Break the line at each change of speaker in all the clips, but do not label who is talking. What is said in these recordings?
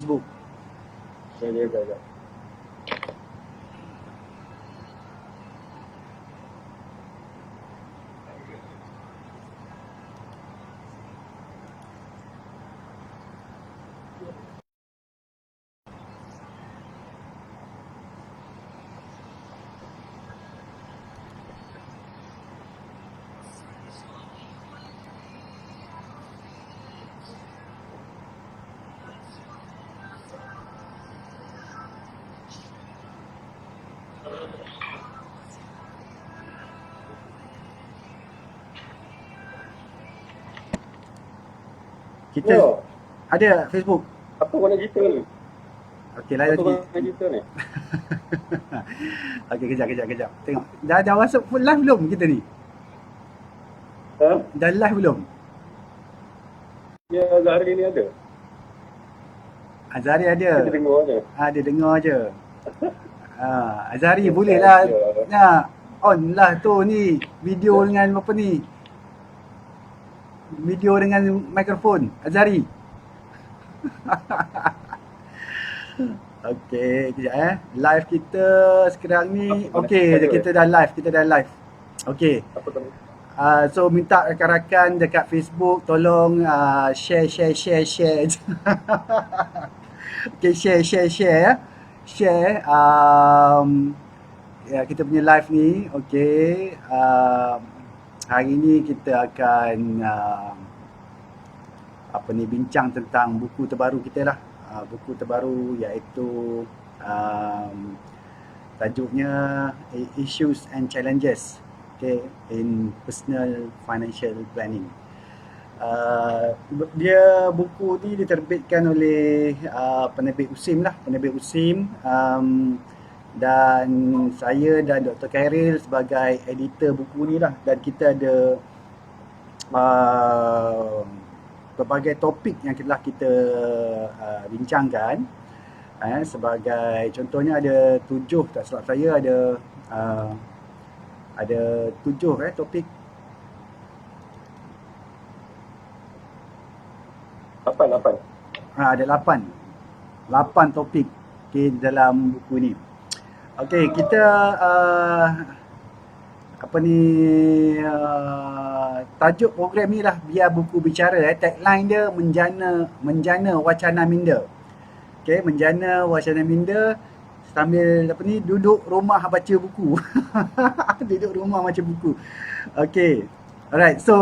Facebook.
Ya.
Kita
Yo,
ada Facebook.
apa kau nak cerita ni?
Okey, lain
Apa
lagi.
kau nak cerita ni?
Okey, kejap. Tengok. Dah masuk full live belum kita ni?
Ha?
Dah live belum?
Ya, hari ni ada.
Azari ada.
Kita dengar je.
Dia dengar je. Azari boleh lah. On lah tu ni. Video dengan apa ni? Video dengan mikrofon. Azari. Okey, kejap Live kita sekarang ni. Okey, kita dah live. Okey.
Apa tadi?
So minta rakan-rakan dekat Facebook tolong share. Okay, share ya. Share kita punya live ni. Okay, hari ni kita akan bincang tentang buku terbaru kita lah. Buku terbaru iaitu tajuknya Issues and Challenges in Personal Financial Planning. Dia buku ni diterbitkan oleh penerbit USIM dan saya dan Dr. Khairil sebagai editor buku ni lah, dan kita ada berbagai topik yang telah kita bincangkan. Sebagai contohnya ada 7, tak silap saya ada 7 topik.
8.
Ada 8 topik dalam buku ni. Okey, kita tajuk program ni lah Biar Buku Bicara. Tagline dia menjana wacana minda. Okey, menjana wacana minda sambil duduk rumah baca buku. Duduk rumah baca buku. Okey. Alright, so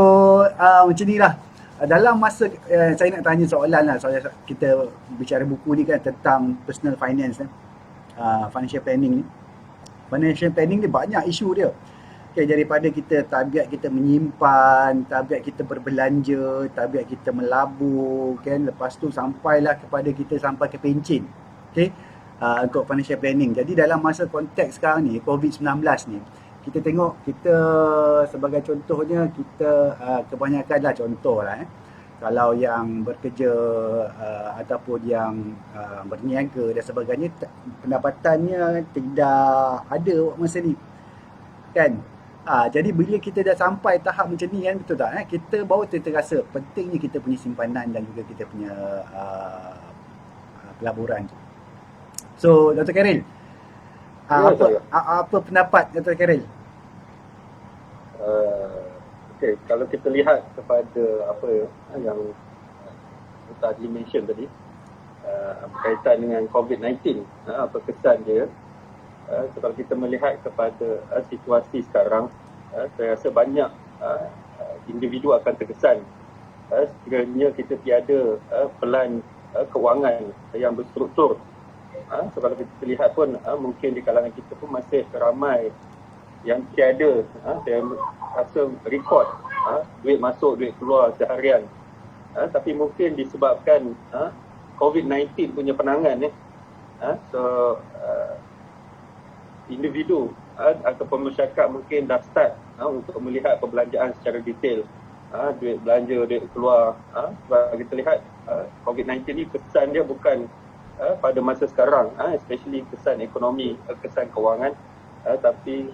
macam ni lah. Dalam masa saya nak tanya soalan lah, soalan kita bicara buku ni kan tentang personal finance financial planning ni. Financial planning ni banyak isu dia. Okay, daripada tabiat kita menyimpan, tabiat kita berbelanja, tabiat kita melabur kan, lepas tu sampailah kepada kita sampai ke pencen. Okay, untuk financial planning. Jadi dalam masa konteks sekarang ni COVID-19 ni, kita tengok kita sebagai contohnya kita kebanyakanlah contohlah kalau yang bekerja ataupun yang berniaga dan sebagainya, pendapatannya tidak ada masa ni kan. Jadi bila kita dah sampai tahap macam ni kan, betul tak kita baru terasa pentingnya kita punya simpanan dan juga kita punya pelaburan. So Dr. Khairil, apa pendapat Dr. Khairil?
Okay, kalau kita lihat kepada apa yang tadi mention tadi berkaitan dengan COVID-19, apa kesan dia, so kalau kita melihat kepada situasi sekarang, saya rasa banyak individu akan terkesan sekiranya kita tiada pelan kewangan yang berstruktur. So kalau kita lihat pun mungkin di kalangan kita pun masih ramai yang tiada, saya rasa rekod duit masuk, duit keluar seharian. Tapi mungkin disebabkan COVID-19 punya penangan so individu ataupun masyarakat mungkin dah start untuk melihat perbelanjaan secara detail, duit belanja, duit keluar. Sebab kita lihat COVID-19 ni kesan dia bukan pada masa sekarang, especially kesan ekonomi, kesan kewangan, tapi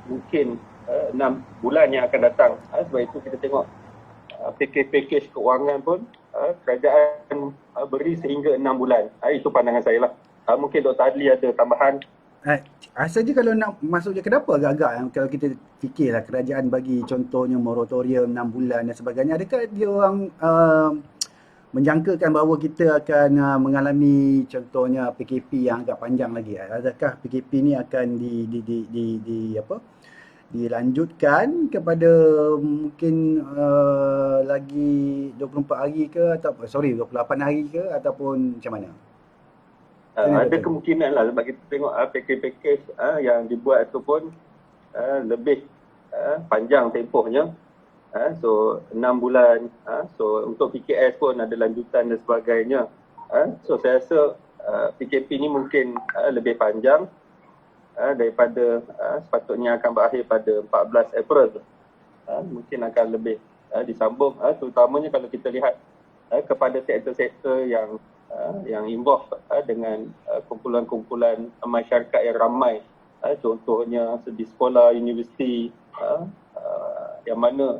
mungkin 6 bulan yang akan datang. Sebab itu kita tengok package kewangan pun kerajaan beri sehingga 6 bulan. Itu pandangan saya lah. Mungkin Dr. Adli ada tambahan.
Rasa je kalau nak masuk je, kenapa agak-agak kalau kita fikirlah kerajaan bagi contohnya moratorium 6 bulan dan sebagainya, adakah dia orang menjangkakan bahawa kita akan mengalami contohnya PKP yang agak panjang lagi? Adakah PKP ni akan dilanjutkan kepada mungkin lagi 24 hari ke, atau 28 hari ke, ataupun macam mana?
Ada kemungkinan lah sebab kita tengok package yang dibuat tu pun lebih panjang tempohnya. So 6 bulan. So untuk PKS pun ada lanjutan dan sebagainya. So saya rasa PKP ni mungkin lebih panjang daripada sepatutnya akan berakhir pada 14 April. Mungkin akan lebih disambung, terutamanya kalau kita lihat kepada sektor-sektor yang involved dengan kumpulan-kumpulan masyarakat yang ramai, contohnya di sekolah, universiti, yang mana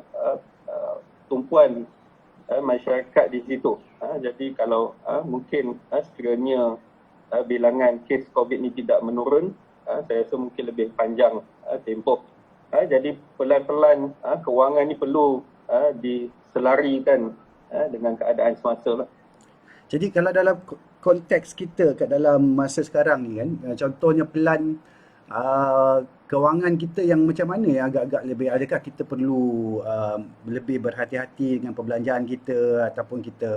tumpuan masyarakat di situ. Jadi kalau mungkin sekiranya bilangan kes COVID ni tidak menurun, saya rasa mungkin lebih panjang tempoh. Jadi pelan-pelan kewangan ni perlu diselarikan dengan keadaan semasa lah.
Jadi kalau dalam konteks kita kat dalam masa sekarang ni kan, contohnya pelan kewangan kita yang macam mana yang agak-agak lebih, adakah kita perlu lebih berhati-hati dengan perbelanjaan kita, ataupun kita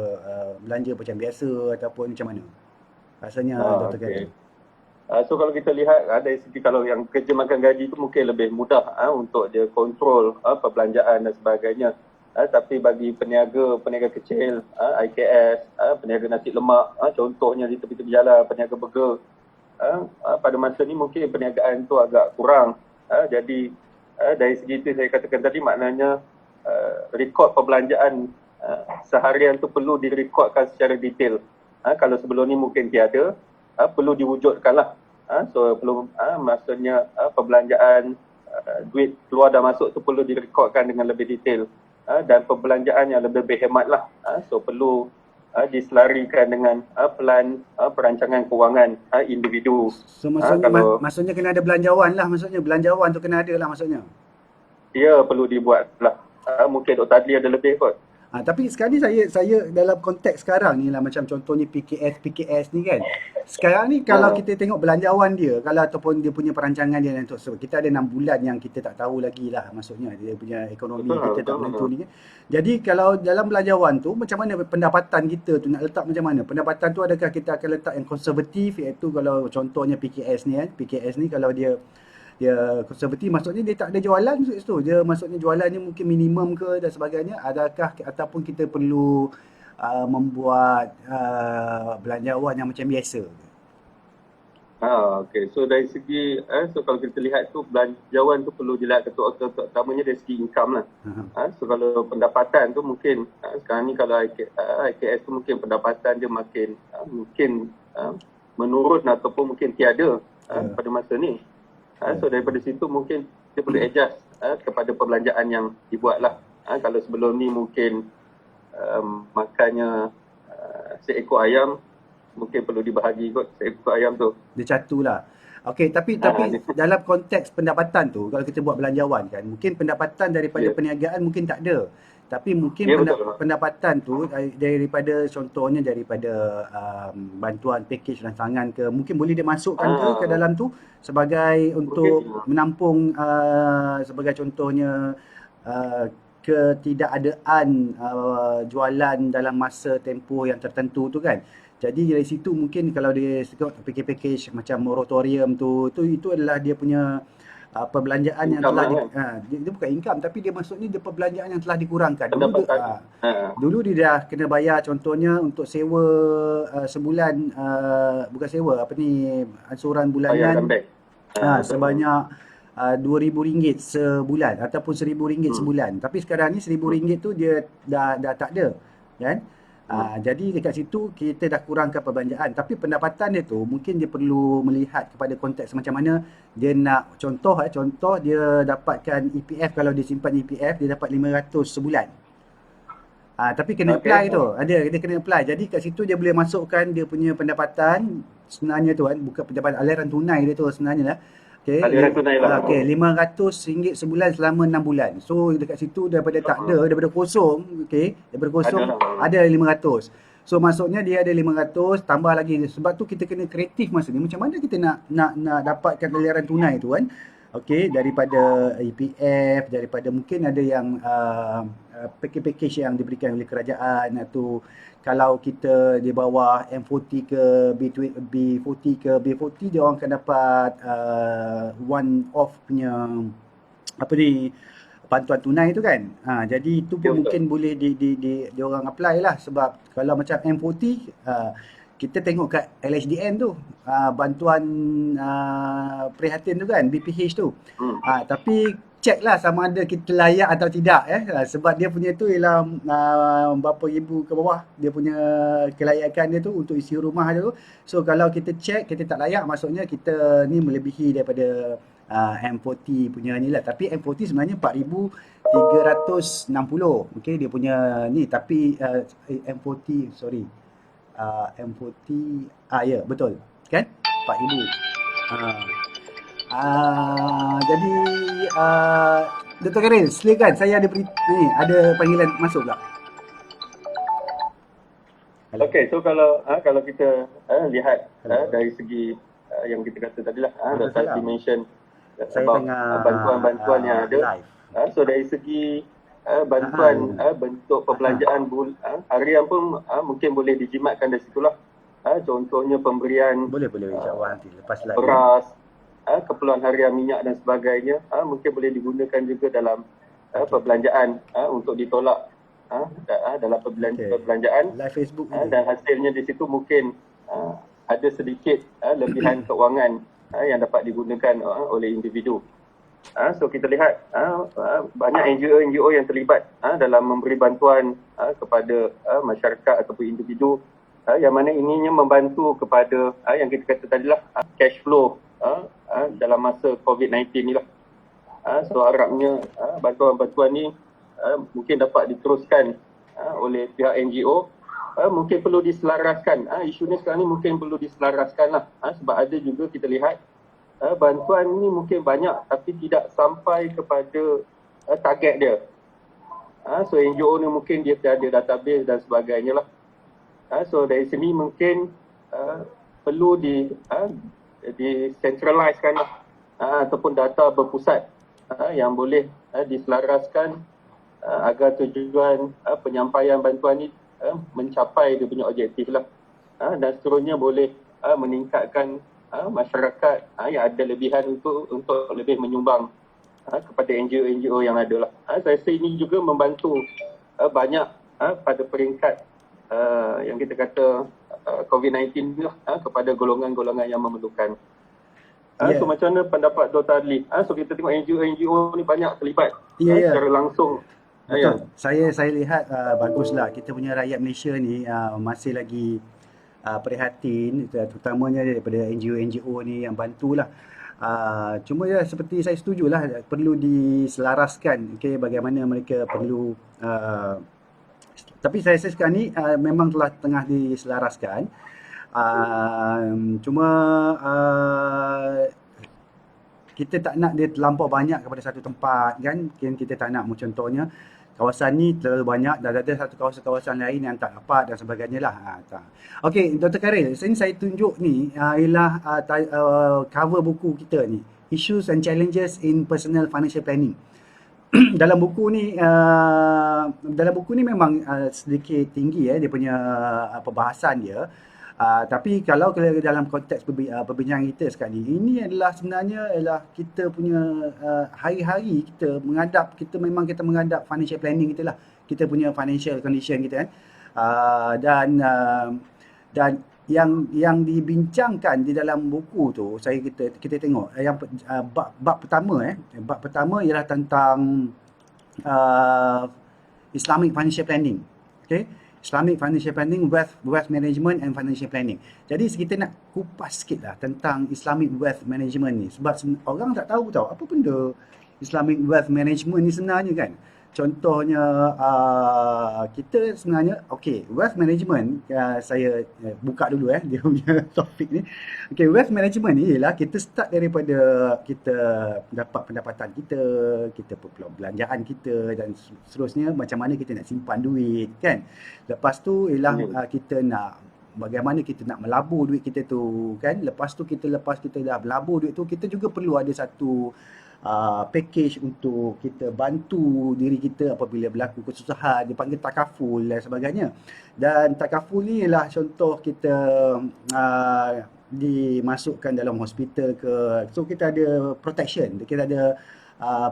belanja macam biasa, ataupun macam mana? Rasanya Dr. Gani.
So kalau kita lihat dari segi kalau yang kerja makan gaji tu mungkin lebih mudah untuk dia kontrol perbelanjaan dan sebagainya. Tapi bagi peniaga kecil, IKS, peniaga nasi lemak, contohnya di tepi-tepi jalan, peniaga burger, pada masa ni mungkin perniagaan tu agak kurang. Jadi dari segi itu saya katakan tadi, maknanya rekod perbelanjaan seharian tu perlu direkodkan secara detail. Kalau sebelum ni mungkin tiada, perlu diwujudkanlah. So perlu maksudnya perbelanjaan, duit keluar dan masuk tu perlu direkodkan dengan lebih detail. Dan perbelanjaan yang lebih berhemat lah. So perlu diselarikan dengan pelan perancangan kewangan individu.
So maksudnya kena ada belanjawan lah, maksudnya belanjawan tu kena ada lah maksudnya.
Ya, perlu dibuat lah. Mungkin Dr. Adli ada lebih kot.
Tapi sekarang ni saya dalam konteks sekarang ni lah, macam contohnya PKS ni kan. Sekarang ni kalau kita tengok belanjawan dia, kalau ataupun dia punya perancangan dia untuk kita ada 6 bulan yang kita tak tahu lagi lah, maksudnya dia punya ekonomi kita tak menentu ni kan. Jadi kalau dalam belanjawan tu, macam mana pendapatan kita tu nak letak macam mana? Pendapatan tu adakah kita akan letak yang konservatif, iaitu kalau contohnya PKS ni kan. PKS ni kalau dia konservatif, maksudnya dia tak ada jualan kat situ. Dia maksudnya jualannya mungkin minimum ke dan sebagainya. Adakah ataupun kita perlu membuat belanjawan yang macam biasa?
Okay. So dari segi so kalau kita lihat tu belanjawan tu perlu dilihat utamanya dari segi income lah. So kalau pendapatan tu mungkin sekarang ni kalau IKS tu mungkin pendapatan dia makin mungkin menurun ataupun mungkin tiada pada masa ni. So daripada situ mungkin kita perlu adjust kepada perbelanjaan yang dibuat lah. Kalau sebelum ni mungkin makannya seekor ayam, mungkin perlu dibahagi kot seekor ayam tu.
Dia catulah. Okey, tapi dalam konteks pendapatan tu, kalau kita buat belanjawan kan, mungkin pendapatan daripada perniagaan mungkin tak ada. Tapi mungkin pendapatan tu daripada contohnya daripada bantuan package rancangan ke, mungkin boleh dia masukkan ke dalam tu sebagai untuk menampung sebagai contohnya ketidakadaan jualan dalam masa tempoh yang tertentu tu kan. Jadi dari situ mungkin kalau dia tengok package macam moratorium tu itu adalah dia punya perbelanjaan yang telah dia bukan income, tapi dia maksudnya dia perbelanjaan yang telah dikurangkan. Dulu dia dah kena bayar contohnya untuk sewa sebulan, bukan sewa, ansuran bulanan sebanyak RM2,000 sebulan ataupun RM1,000 sebulan. Tapi sekarang ni RM1,000 tu dia dah tak ada kan. Jadi dekat situ kita dah kurangkan perbelanjaan, tapi pendapatan dia tu mungkin dia perlu melihat kepada konteks macam mana dia nak contoh dia dapatkan EPF. Kalau dia simpan EPF dia dapat 500 sebulan. Tapi kena
Okey.
apply tu. Dia kena apply. Jadi kat situ dia boleh masukkan dia punya pendapatan sebenarnya tu kan, bukan pendapatan aliran tunai dia tu sebenarnya lah. Okey,
Aliran tunai lah.
okey, RM500 sebulan selama 6 bulan. So dekat situ daripada tak ada, daripada kosong, okey, daripada kosong
Ada lah.
ada 500. So maksudnya dia ada 500 tambah lagi. Sebab tu kita kena kreatif masa ni. Macam mana kita nak dapatkan aliran tunai tu kan? Okey, daripada EPF, daripada mungkin ada yang package-package yang diberikan oleh kerajaan, atau kalau kita di bawah M40 ke B40 ke B40, dia orang akan dapat one off punya apa ni, bantuan tunai tu kan. Jadi itu pun
Betul.
mungkin boleh di orang apply lah. Sebab kalau macam M40, kita tengok kat LHDN tu, bantuan prihatin tu kan, BPH tu. Tapi check lah sama ada kita layak atau tidak sebab dia punya tu ialah berapa ribu ke bawah dia punya kelayakan dia tu untuk isi rumah dia tu. So kalau kita check kita tak layak, maksudnya kita ni melebihi daripada M40 punya ni lah. Tapi M40 sebenarnya 4,360. Okey, dia punya ni. Tapi M40 sorry, M40 ya betul kan, 4,000. Jadi Dr. Karil, silakan, saya ada ada panggilan masuk pula. Hello.
Okey, so kalau kita lihat dari segi yang kita kata tadi lah, Dr. Haji mention
Saya
about
tengah
bantuan-bantuan yang ada.
live.
So dari segi bantuan bentuk perbelanjaan harian pun mungkin boleh dijimatkan dari situlah. Contohnya pemberian
Boleh insya-Allah nanti lepas live.
beras, keperluan harian minyak dan sebagainya, mungkin boleh digunakan juga dalam perbelanjaan untuk ditolak dalam perbelanjaan.
Live Facebook ni.
Dan hasilnya di situ mungkin ada sedikit lebihan keuangan yang dapat digunakan oleh individu. So kita lihat banyak NGO yang terlibat dalam memberi bantuan kepada masyarakat ataupun individu yang mana inginnya membantu kepada yang kita kata tadilah cash flow dalam masa COVID-19 ni lah. So harapnya bantuan-bantuan ni mungkin dapat diteruskan oleh pihak NGO. Mungkin perlu diselaraskan. Isu ni sekarang ni mungkin perlu diselaraskan lah. Sebab ada juga kita lihat bantuan ni mungkin banyak tapi tidak sampai kepada target dia. So NGO ni mungkin dia ada database dan sebagainya lah. So dari sini mungkin perlu dicentralisekan lah, ataupun data berpusat yang boleh diselaraskan agar tujuan penyampaian bantuan ni mencapai dia punya objektif lah. Dan seterusnya boleh meningkatkan masyarakat yang ada lebihan untuk lebih menyumbang kepada NGO yang ada lah. Saya rasa ini juga membantu banyak pada peringkat yang kita kata COVID-19 ni lah, kepada golongan-golongan yang memerlukan. So macam mana pendapat Dr. Adli? So kita tengok NGO ni banyak terlibat secara langsung.
Betul. Saya lihat baguslah kita punya rakyat Malaysia ni masih lagi prihatin, terutamanya daripada NGO ni yang bantulah. Cuma ya seperti saya setujulah, perlu diselaraskan bagaimana mereka perlu tapi saya rasa sekarang ni memang telah tengah diselaraskan. Cuma kita tak nak dia terlampau banyak kepada satu tempat kan. Kita tak nak, contohnya kawasan ni terlalu banyak dan ada satu kawasan-kawasan lain yang tak dapat dan sebagainya lah. Okey, Dr. Karil, saya tunjuk ni ialah cover buku kita ni, Issues and Challenges in Personal Financial Planning. Dalam buku ni memang sedikit tinggi dia punya perbahasan dia. Tapi kalau dalam konteks perbincangan kita sekarang ni, ini adalah sebenarnya kita punya hari-hari kita menghadap financial planning kita lah. Kita punya financial condition kita kan. Dan yang dibincangkan di dalam buku tu, kita tengok yang bab pertama ialah tentang Islamic financial planning. Okey, Islamic financial planning, wealth management and financial planning. Jadi kita nak kupas sikit lah tentang Islamic wealth management ni, sebab orang tak tahu apa benda Islamic wealth management ni sebenarnya kan. contohnya kita sebenarnya wealth management, saya buka dulu dia punya topik ni. Wealth management ni ialah kita start daripada kita dapat pendapatan kita, kita belanjaan kita dan seterusnya, macam mana kita nak simpan duit kan. Lepas tu ialah kita nak bagaimana kita nak melabur duit kita tu kan. Lepas kita dah melabur duit tu, kita juga perlu ada satu package untuk kita bantu diri kita apabila berlaku kesusahan, dipanggil takaful dan sebagainya. Dan takaful ni ialah contoh kita dimasukkan dalam hospital so kita ada protection, kita ada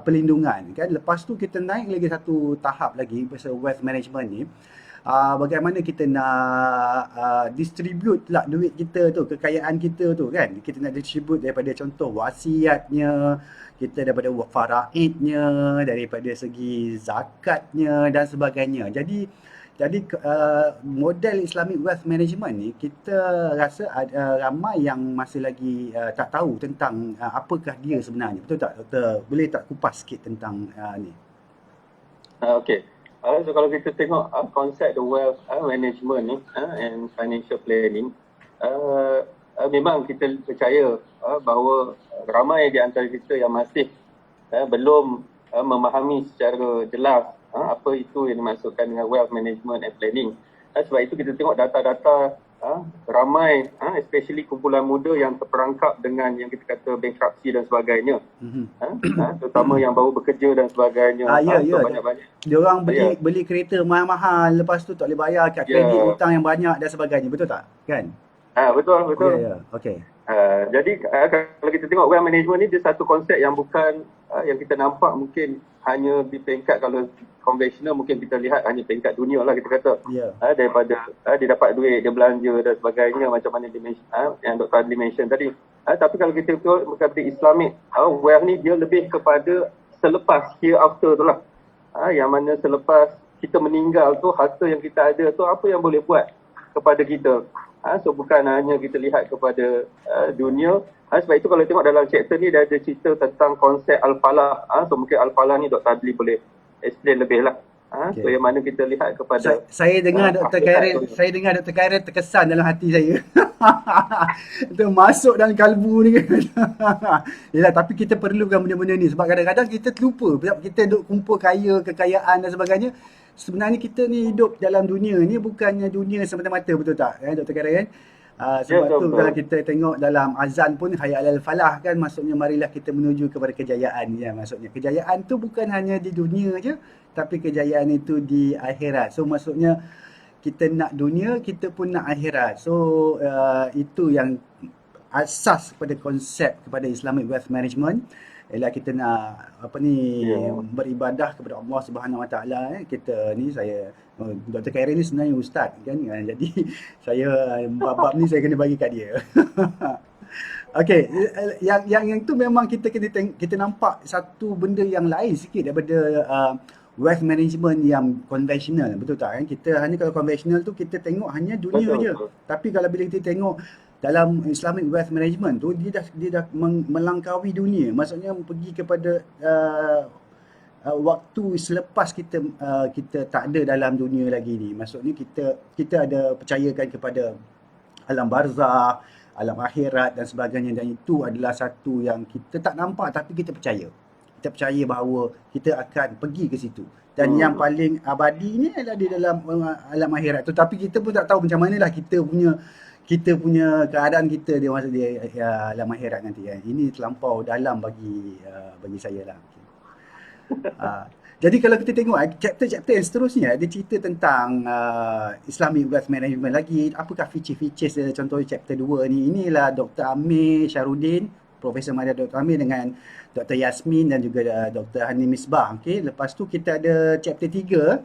perlindungan kan. Lepas tu kita naik lagi satu tahap lagi pasal wealth management ni, bagaimana kita nak distribute lah duit kita tu, kekayaan kita tu kan. Kita nak distribute daripada contoh wasiatnya, kita daripada faraidnya, daripada segi zakatnya dan sebagainya. Jadi model Islamic Wealth Management ni, kita rasa ramai yang masih lagi tak tahu tentang apakah dia sebenarnya. Betul tak, Doktor? Boleh tak kupas sikit tentang ni?
Okay. So kalau kita tengok konsep the wealth management ni and financial planning, memang kita percaya bahawa ramai di antara kita yang masih belum memahami secara jelas apa itu yang dimaksudkan dengan wealth management and planning. Sebab itu kita tengok data-data ramai, especially kumpulan muda yang terperangkap dengan yang kita kata bankruptcy dan sebagainya. Terutama yang baru bekerja dan sebagainya.
Banyak-banyak. Diorang beli kereta mahal-mahal, lepas tu tak boleh bayar kat kredit, hutang yang banyak dan sebagainya. Betul tak? Kan?
Betul.
Okay.
Jadi kalau kita tengok wealth management ni, dia satu konsep yang bukan yang kita nampak mungkin hanya di peringkat, kalau konvensional mungkin kita lihat hanya peringkat dunia lah kita kata. Daripada dia dapat duit, dia belanja dan sebagainya, macam mana yang Dr. Adli mention tadi. Tapi kalau kita tengok kepada Islamic wealth ni, dia lebih kepada selepas hereafter tu lah. Yang mana selepas kita meninggal tu, harta yang kita ada tu apa yang boleh buat kepada kita. So bukan hanya kita lihat kepada dunia. Sebab itu kalau tengok dalam chapter ni, dia ada cerita tentang konsep Al-Falah. So mungkin Al-Falah ni Dr. Adli boleh explain lebih lah. So yang mana kita lihat kepada
saya dengar Dr. Khairil terkesan dalam hati saya. Itu masuk dalam kalbu ni kan. Yalah, tapi kita perlukan benda-benda ni sebab kadang-kadang kita terlupa. Kita duk kumpul kekayaan dan sebagainya. Sebenarnya kita ni hidup dalam dunia ni bukannya dunia semata-mata, betul tak Dr. Khairil kan? Sebab tu kalau kita tengok dalam azan pun hayya alal falah kan, maksudnya marilah kita menuju kepada kejayaan ya. Maksudnya kejayaan tu bukan hanya di dunia je, tapi kejayaan itu di akhirat. So maksudnya kita nak dunia, kita pun nak akhirat. So itu yang asas kepada konsep kepada Islamic Wealth Management. Ialah kita nak beribadah kepada Allah Subhanahu Wa Taala. Kita ni, saya Dr. Khairil ni sebenarnya ustaz kan. Jadi saya bab ni saya kena bagi kat dia. Okey, yang tu memang kita nampak satu benda yang lain sikit daripada wealth management yang konvensional, betul tak kan? Kita hanya kalau konvensional tu kita tengok hanya dunia je. Tapi kalau bila kita tengok dalam Islamic Wealth Management tu, dia dah melangkaui dunia. Maksudnya pergi kepada waktu selepas kita tak ada dalam dunia lagi ni. Maksudnya kita ada percayakan kepada alam barzakh, alam akhirat dan sebagainya, dan itu adalah satu yang kita tak nampak tapi kita percaya. Kita percaya bahawa kita akan pergi ke situ. Dan yang paling abadi ni adalah di dalam alam akhirat tu. Tapi kita pun tak tahu macam manalah kita punya keadaan kita dia masa dia alam akhirat nanti kan. Ini terlampau dalam bagi saya lah. Jadi kalau kita tengok chapter-chapter yang seterusnya, dia cerita tentang Islamic Wealth Management lagi. Apakah feature-features dia? Contoh chapter 2 ni, inilah Dr. Amir Syarudin, Profesor Madia Dr. Amir dengan Dr. Yasmin dan juga Dr. Hani Misbah. Okay. Lepas tu kita ada chapter 3.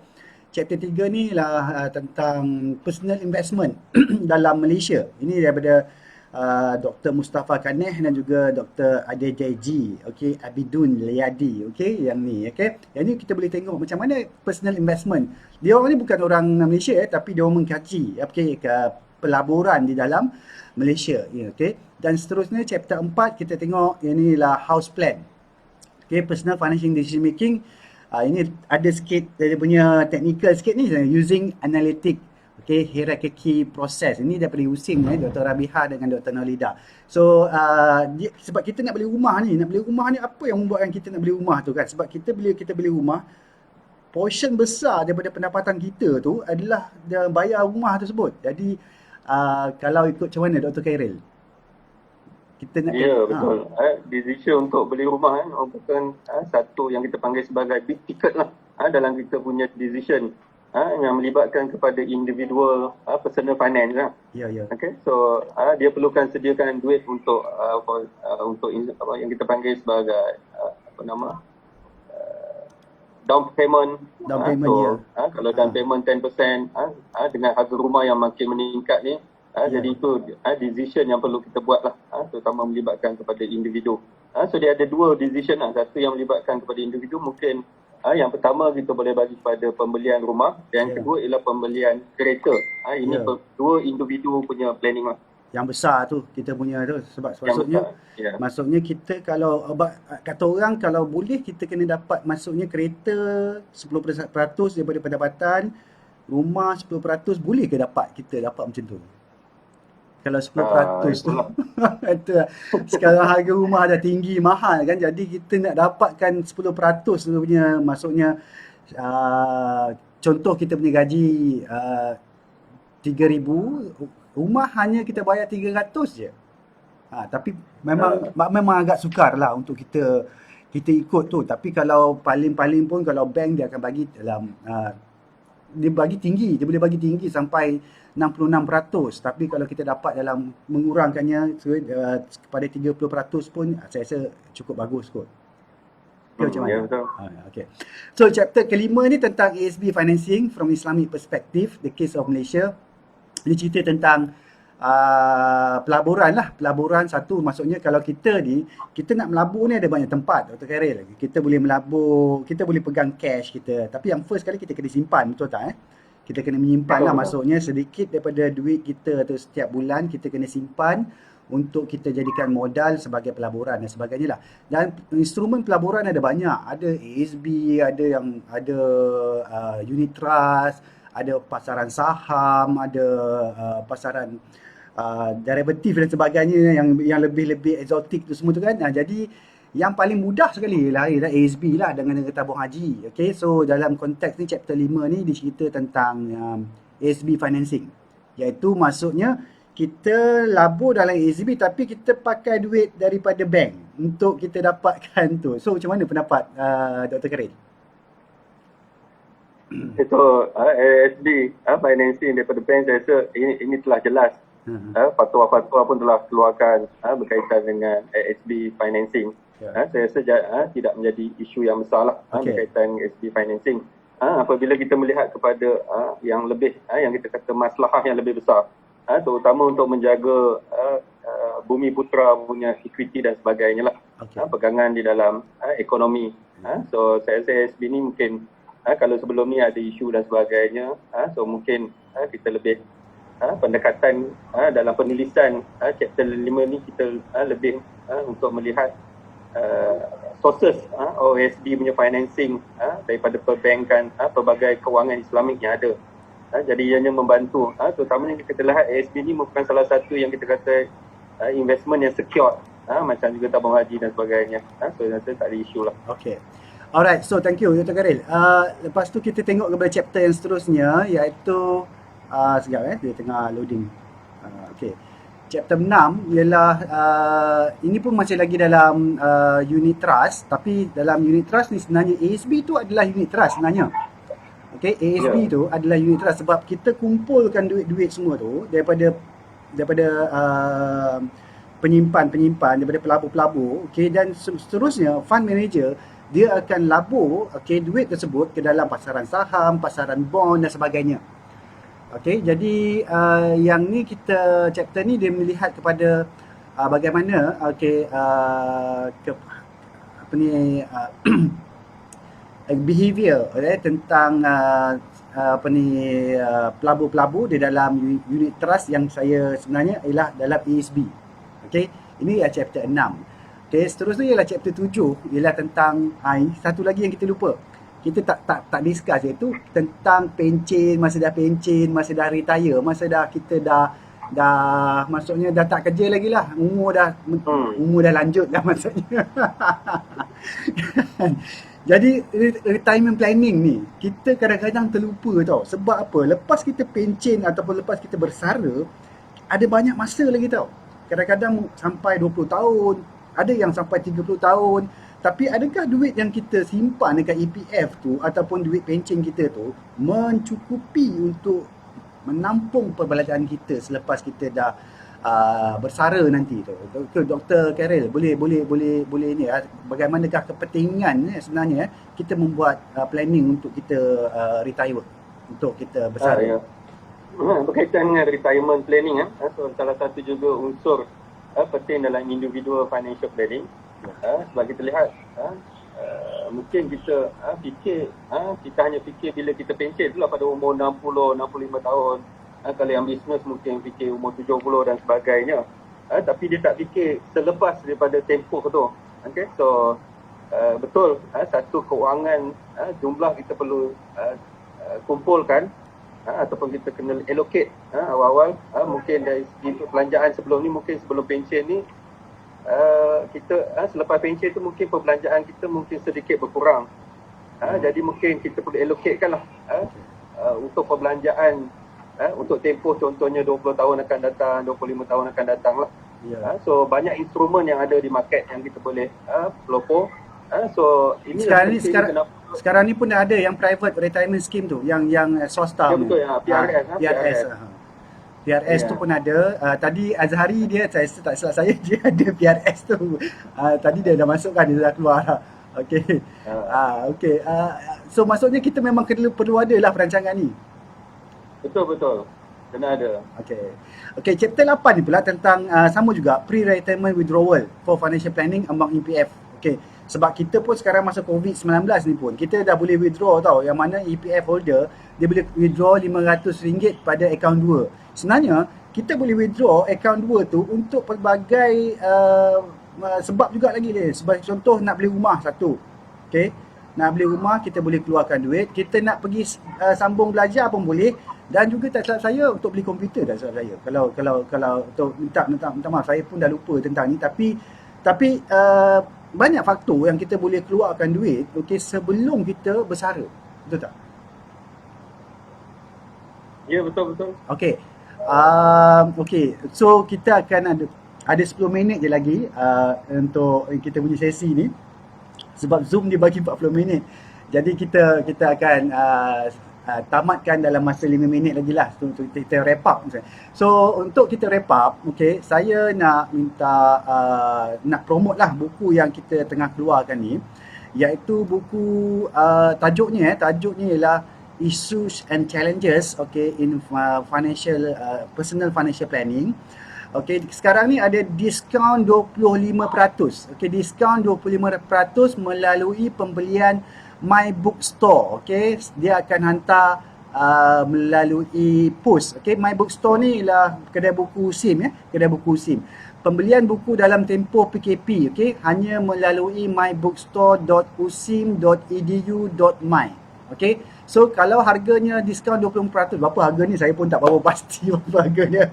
Chapter 3 ni lah tentang personal investment dalam Malaysia. Ini daripada Dr. Mustafa Kaneh dan juga Dr. Adejaji, okey, Abidun Liadi, okey, yang ni, okey. Yang ni kita boleh tengok macam mana personal investment. Dia orang ni bukan orang Malaysia tapi dia orang mengkaji, okey, ke pelaburan di dalam Malaysia, okey. Dan seterusnya chapter 4 kita tengok yang ni lah house plan. Okey, personal financial decision making Ini ada sikit dia punya technical sikit ni, using analytic, okay, hierarchy process. Ini daripada Usim, Dr. Rabiha dengan Dr. Nolida. So sebab kita nak beli rumah ni, apa yang membuatkan kita nak beli rumah tu kan? Sebab bila kita beli rumah, portion besar daripada pendapatan kita tu adalah dia bayar rumah tersebut. Jadi kalau ikut macam mana Dr. Khairil? Kita nak
betul. Decision untuk beli rumah merupakan satu yang kita panggil sebagai big ticket lah dalam kita punya decision yang melibatkan kepada individual personal finance lah. Okay, so dia perlukan sediakan duit untuk yang kita panggil sebagai down payment. Kalau down payment 10% dengan harga rumah yang makin meningkat ni, jadi itu decision yang perlu kita buat lah, terutama melibatkan kepada individu. So dia ada dua decision lah. Satu yang melibatkan kepada individu, mungkin yang pertama kita boleh bagi kepada pembelian rumah, dan yang kedua ialah pembelian kereta. Ini dua individu punya planning lah.
Yang besar tu kita punya tu, sebab maksudnya kita kalau kata orang kalau boleh kita kena dapat maksudnya kereta 10% daripada pendapatan, rumah 10%, boleh ke kita dapat macam tu? Kalau 10% tu sekarang harga rumah dah tinggi, mahal kan, jadi kita nak dapatkan 10% tu punya, maksudnya contoh kita punya gaji 3,000, rumah hanya kita bayar 300 je. Tapi memang agak sukar lah untuk kita ikut tu. Tapi kalau paling-paling pun kalau bank dia akan bagi dalam dia boleh bagi tinggi sampai 66%. Tapi kalau kita dapat dalam mengurangkannya kepada 30% pun saya rasa cukup bagus kot. Macam mana? Okay. So chapter kelima ni tentang ASB financing from Islamic perspective, the case of Malaysia. Dia cerita tentang pelaburan lah. Pelaburan satu, maksudnya kalau kita nak melabur ni ada banyak tempat, Dr. Khairil. Kita boleh melabur, kita boleh pegang cash kita. Tapi yang first kali kita kena simpan, betul tak? Kita kena menyimpan lah, maksudnya sedikit daripada duit kita tu setiap bulan kita kena simpan untuk kita jadikan modal sebagai pelaburan dan sebagainya lah. Dan instrumen pelaburan ada banyak. Ada ASB, ada unit trust, ada pasaran saham, ada pasaran derivatif dan sebagainya yang lebih eksotik tu semua tu kan. Jadi yang paling mudah sekali ialah ASB lah dengan negara tabung haji. Okay, so dalam konteks ni chapter 5 ni dicerita tentang ASB financing, iaitu maksudnya kita labur dalam ASB tapi kita pakai duit daripada bank untuk kita dapatkan tu. So macam mana pendapat Dr. Khairil?
Itu ASB financing daripada bank, saya rasa ini telah jelas. Fatwa-fatwa pun telah keluarkan berkaitan dengan ASB financing. Saya rasa tidak menjadi isu yang besar lah berkaitan ASB financing. Apabila kita melihat kepada yang lebih, yang kita kata maslahah yang lebih besar, terutama untuk menjaga bumi putra punya equity dan sebagainya lah, pegangan di dalam ekonomi. So saya rasa ASB ni mungkin kalau sebelum ni ada isu dan sebagainya, so mungkin kita lebih pendekatan dalam penulisan chapter 5 ni kita lebih untuk melihat sources OSB punya financing daripada perbankan, pelbagai kewangan Islamik yang ada. Jadi ianya membantu, terutamanya kita lihat ASB ni merupakan salah satu yang kita kata investment yang secure, macam juga tabung haji dan sebagainya. So saya tak ada isu lah.
Okay. Alright, so thank you Dr. Khairil. Lepas tu kita tengok kepada chapter yang seterusnya, iaitu sekejap dia tengah loading. Okay. Chapter 6 ialah ini pun masih lagi dalam unit trust, tapi dalam unit trust ni sebenarnya ASB tu adalah unit trust sebenarnya. Okay, ASB tu adalah unit trust sebab kita kumpulkan duit-duit semua tu daripada penyimpan, daripada pelabur-pelabur, okay, dan seterusnya fund manager dia akan labur duit tersebut ke dalam pasaran saham, pasaran bond dan sebagainya. Okey, jadi yang ni chapter ni dia melihat kepada bagaimana behavior tentang pelabur-pelabur di dalam unit trust yang saya sebenarnya ialah dalam ASB. Okey, ini ialah chapter 6. Okey, seterusnya ialah chapter 7, ialah tentang satu lagi yang kita lupa. kita tak discuss, iaitu tentang pencen, masa dah pencen, masa dah retire, masa dah kita dah maksudnya dah tak kerja lagi lah, umur dah lanjut lah maksudnya. Jadi retirement planning ni kita kadang-kadang terlupa tau. Sebab apa? Lepas kita pencen ataupun lepas kita bersara, ada banyak masa lagi tau. Kadang-kadang sampai 20 tahun, ada yang sampai 30 tahun. Tapi adakah duit yang kita simpan dekat EPF tu ataupun duit pencen kita tu mencukupi untuk menampung perbelanjaan kita selepas kita dah bersara nanti tu? Dr. Carol, boleh ni, bagaimanakah kepentingan sebenarnya kita membuat planning untuk kita retire, untuk kita bersara?
Ya. Berkaitan dengan retirement planning, so salah satu juga unsur penting dalam individual financial planning. Sebab kita lihat mungkin kita fikir kita hanya fikir bila kita pencen tu lah pada umur 60, 65 tahun. Kalau yang bisnes mungkin fikir umur 70 dan sebagainya. Tapi dia tak fikir selepas daripada tempoh tu. Okay? So betul, satu keuangan jumlah kita perlu kumpulkan ataupun kita kena allocate awal-awal. Mungkin dari segi perbelanjaan sebelum ni, mungkin sebelum pencen ni kita selepas pencen tu mungkin perbelanjaan kita mungkin sedikit berkurang. Jadi mungkin kita perlu allocatekan lah untuk perbelanjaan untuk tempoh contohnya 20 tahun akan datang, 25 tahun akan datang lah. So banyak instrumen yang ada di market yang kita boleh pelopor. So ini
sekarang ni pun dah ada yang private retirement scheme tu, yang swasta.
Ya betul,
PRS. PRS tu pun ada. Tadi Azhari dia, saya tak silap saya, dia ada PRS tu. Tadi dia dah masukkan, dia dah keluar lah. Okay. Okay. So maksudnya kita memang perlu ada lah perancangan ni.
Betul. Kena ada. Okay, chapter 8 ni pula tentang sama juga pre-retirement withdrawal for financial planning among EPF. Okay. Sebab kita pun sekarang masa COVID-19 ni pun, kita dah boleh withdraw tau. Yang mana EPF holder, dia boleh withdraw RM500 pada account 2. Sebenarnya, kita boleh withdraw account 2 tu untuk pelbagai sebab juga lagi dia. Sebagai contoh, nak beli rumah satu. Okay. Nak beli rumah, kita boleh keluarkan duit. Kita nak pergi sambung belajar pun boleh. Dan juga tak silap saya untuk beli komputer, tak silap saya. Kalau untuk minta maaf, saya pun dah lupa tentang ni. Tapi banyak faktor yang kita boleh keluarkan duit, okay, sebelum kita bersara. Betul tak? Ya, betul.
Okay. Okay. So kita akan ada 10 minit je lagi untuk kita punya sesi ni. Sebab Zoom dia bagi 40 minit. Jadi kita akan tamatkan dalam masa 5 minit lagi lah untuk kita wrap up. So untuk kita wrap up, okay, saya nak minta nak promote lah buku yang kita tengah keluarkan ni, iaitu buku tajuknya ialah Issues and Challenges, okay, in personal financial planning. Okay, sekarang ni ada diskaun 25%. Okay, diskaun 25% melalui pembelian My Bookstore. Okay, dia akan hantar melalui post. Okay, My Bookstore ni ialah kedai buku SIM, kedai buku SIM. Pembelian buku dalam tempoh PKP, okay, hanya melalui mybookstore.usim.edu.my. Okay, so kalau harganya diskaun 20%, berapa harga ni saya pun tak berapa pasti berapa harganya.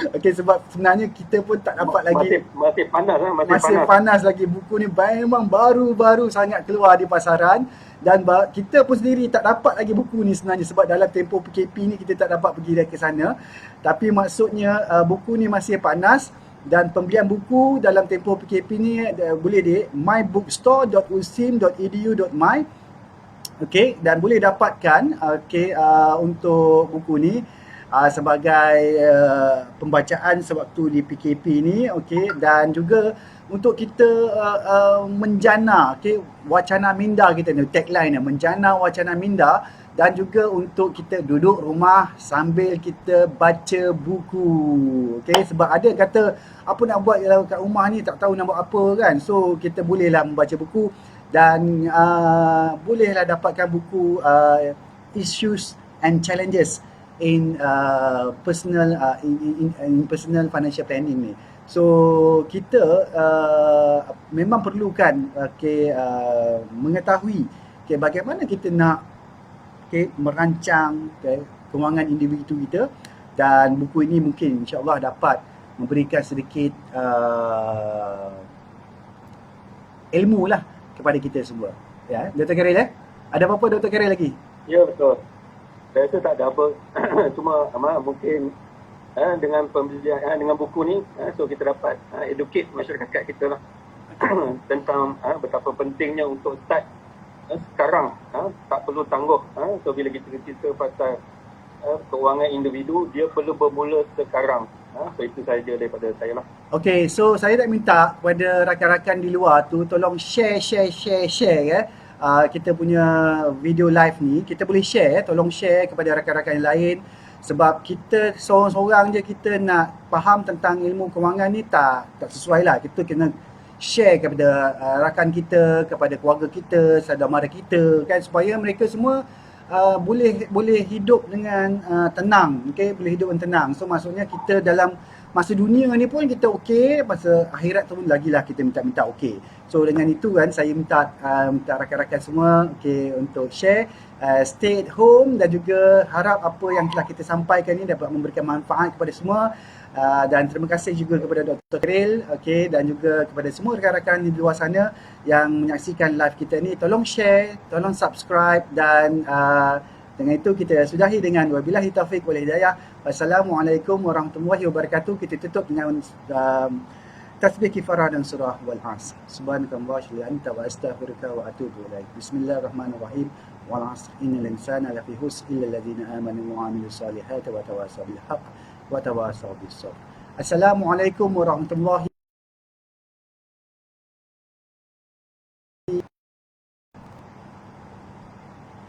Okay, sebab sebenarnya kita pun tak dapat lagi.
Masih panas lah,
masih panas lagi. Buku ni memang baru-baru sangat keluar di pasaran. Dan kita pun sendiri tak dapat lagi buku ni sebenarnya, sebab dalam tempoh PKP ni kita tak dapat pergi ke sana. Tapi maksudnya buku ni masih panas. Dan pembelian buku dalam tempoh PKP ni boleh di mybookstore.usim.edu.my. Okay, dan boleh dapatkan untuk buku ni sebagai pembacaan sewaktu di PKP ni, okay, dan juga untuk kita menjana, okay, wacana minda kita ni, tagline ni, menjana wacana minda, dan juga untuk kita duduk rumah sambil kita baca buku. Okay, sebab ada kata apa nak buat kat rumah ni, tak tahu nak buat apa kan. So kita bolehlah membaca buku dan bolehlah dapatkan buku Issues and Challenges in personal personal financial planning ni. So kita memang perlukan mengetahui Okay, bagaimana kita nak merancang kewangan individu kita, dan buku ini mungkin insya-Allah dapat memberikan sedikit ilmu lah kepada kita semua. Ya, Dr. Karil ada apa-apa Dr. Karil lagi?
Ya, betul. Saya rasa tak ada apa. Cuma mungkin dengan pembelian dengan buku ni, so kita dapat educate masyarakat kita lah tentang betapa pentingnya untuk start sekarang, tak perlu tangguh. So bila kita cerita pasal kewangan individu, dia perlu bermula sekarang. So itu saja daripada saya lah.
Okay, so saya nak minta kepada rakan-rakan di luar tu tolong share kita punya video live ni. Kita boleh share, tolong share kepada rakan-rakan yang lain, sebab kita seorang-seorang je kita nak faham tentang ilmu kewangan ni tak sesuai lah. Kita kena share kepada rakan kita, kepada keluarga kita, saudara mara kita kan, supaya mereka semua boleh hidup dengan tenang, okay? Boleh hidup dengan tenang. So maksudnya kita dalam masa dunia ni pun kita okey, masa akhirat tu pun lagilah kita minta okey. So dengan itu kan saya minta rakan-rakan semua okey untuk share, stay at home, dan juga harap apa yang telah kita sampaikan ni dapat memberikan manfaat kepada semua. Dan terima kasih juga kepada Dr. Karil, okay, dan juga kepada semua rakan-rakan di luar sana yang menyaksikan live kita ni. Tolong share, tolong subscribe, dan dengan itu kita sudahi dengan wabillahi taufiq wal hidayah. Wassalamualaikum warahmatullahi wabarakatuh. Kita tutup dengan tasbih kifarah dan surah wal asr. Subhanakallahumma wa anta wa astaghfiruka wa atubu ilaik. Bismillahirrahmanirrahim. Wal asr innal insana lafi khusr illa alladhina amanu wa amilus solihati wa tawasaw bil haqq wa tawasaw bis sabr. Assalamualaikum warahmatullahi